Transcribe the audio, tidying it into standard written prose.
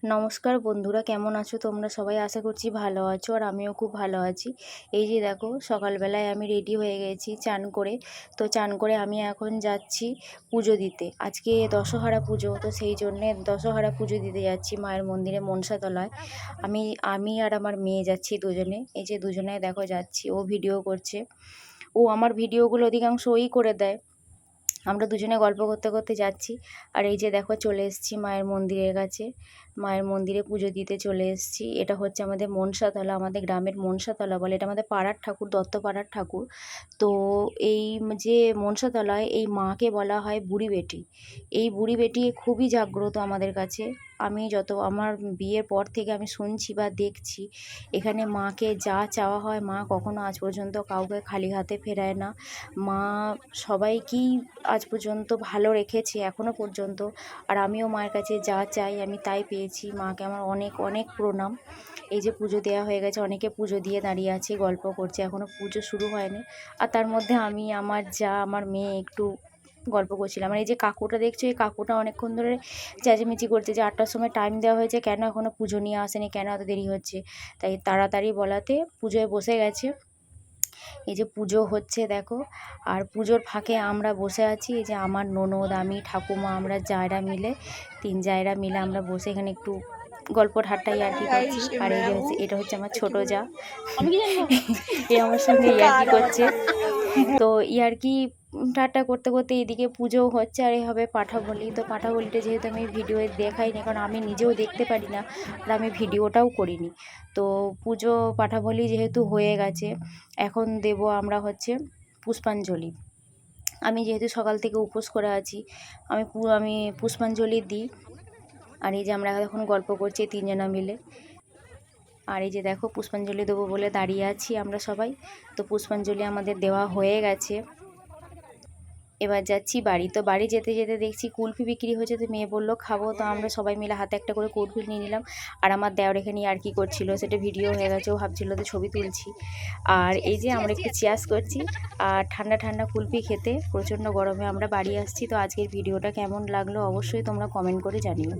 নমস্কার বন্ধুরা, কেমন আছো তোমরা সবাই? আশা করছি ভালো আছো, আর আমিও খুব ভালো আছি। এই যে দেখো, সকালবেলায় আমি রেডি হয়ে গেছি চান করে। তো চান করে আমি এখন যাচ্ছি পুজো দিতে। আজকে দশহরা পুজো, তো সেই জন্যে দশহরা পুজো দিতে যাচ্ছি মায়ের মন্দিরে মনসাতলায়। আমি আমি আর আমার মেয়ে যাচ্ছি দুজনে। এই যে দুজনে দেখো যাচ্ছি, ও ভিডিও করছে। ও আমার ভিডিওগুলো অধিকাংশ ওই করে দেয়। আমরা দুজনে গল্প করতে করতে যাচ্ছি। আর এই যে দেখো, চলে এসেছি মায়ের মন্দিরের কাছে। মায়ের মন্দিরে পুজো দিতে চলে এসেছি। এটা হচ্ছে আমাদের মনসাতলা, আমাদের গ্রামের মনসাতলা বলে। এটা আমাদের পাড়ার ঠাকুর, দত্তপাড়ার ঠাকুর। তো এই যে মনসাতলায় এই মাকে বলা হয় বুড়ি বেটি। এই বুড়ি বেটি খুবই জাগ্রত আমাদের কাছে। আমি যত আমার বিয়ের পর থেকে আমি শুনছি বা দেখছি, এখানে মাকে যা চাওয়া হয় মা কখনো আজ পর্যন্ত কাউকে খালি হাতে ফেরায় না। মা সবাইকেই আজ পর্যন্ত ভালো রেখেছে এখনও পর্যন্ত। আর আমিও মায়ের কাছে যা চাই আমি তাই পেয়েছি। মাকে আমার অনেক অনেক প্রণাম। এই যে পুজো দেওয়া হয়ে গেছে, অনেকে পুজো দিয়ে দাঁড়িয়ে আছে, গল্প করছে, এখনও পুজো শুরু হয়নি। আর তার মধ্যে আমি, আমার যা, আমার মেয়ে একটু গল্প করছিলাম। আর এই যে কাকুটা দেখছো, এই কাকুটা অনেকক্ষণ ধরে চেঁচামেচি করছে যে 8টার সময় টাইম দেওয়া হয়েছে, কেন এখনও পুজো নিয়ে আসেনি, কেন এত দেরি হচ্ছে। তাই তাড়াতাড়ি বলাতে পুজোয় বসে গেছে। এই যে পুজো হচ্ছে দেখো, আর পুজোর ফাঁকে আমরা বসে আছি। এই যে আমার ননদ, আমি, ঠাকুমা, আমরা জায়রা মিলে, 3 জায়রা মিলে আমরা বসে এখানে একটু গল্প ঠাট্টা ইয়ার্কি করছি। আর এই যে হচ্ছে, এটা হচ্ছে আমার ছোট যা, এ আমার সঙ্গে ইয়ার্কি করছে। তো ইয়ার্কি ঠাট্টা করতে করতে এদিকে পুজোও হচ্ছে। আর এই হবে পাঠা বলি। তো পাঠা বলিটা যেহেতু আমি ভিডিওয়ে দেখাইনি, কারণ আমি নিজেও দেখতে পারি না, আর আমি ভিডিওটাও করিনি। তো পুজো পাঠা বলি যেহেতু হয়ে গেছে, এখন দেব আমরা হচ্ছে পুষ্পাঞ্জলি। আমি যেহেতু সকাল থেকে উপোস করে আছি, আমি পুষ্পাঞ্জলি দিই। আর এই যে আমরা এখন গল্প করছি 3 জনা মিলে। আর এই যে দেখো, পুষ্পাঞ্জলি দেবো বলে দাঁড়িয়ে আছি আমরা সবাই। তো পুষ্পাঞ্জলি আমাদের দেওয়া হয়ে গেছে। এবার যাচ্ছি বাড়ি। তো বাড়ি যেতে যেতে দেখছি কুলফি বিক্রি হয়েছে। তো মেয়ে বললো খাবো, তো আমরা সবাই মিলে হাতে একটা করে কুলফি নিয়ে নিলাম। আর আমার দেওর এখানে আর কি করছিল, সেটা ভিডিও হয়ে গেছে, ও ভাবছিল তো ছবি তুলছি। আর এই যে আমরা একটু চিয়ার্স করছি, আর ঠান্ডা ঠান্ডা কুলফি খেতে। প্রচণ্ড গরমে আমরা বাড়ি আসছি। তো আজকের ভিডিওটা কেমন লাগলো অবশ্যই তোমরা কমেন্ট করে জানিও।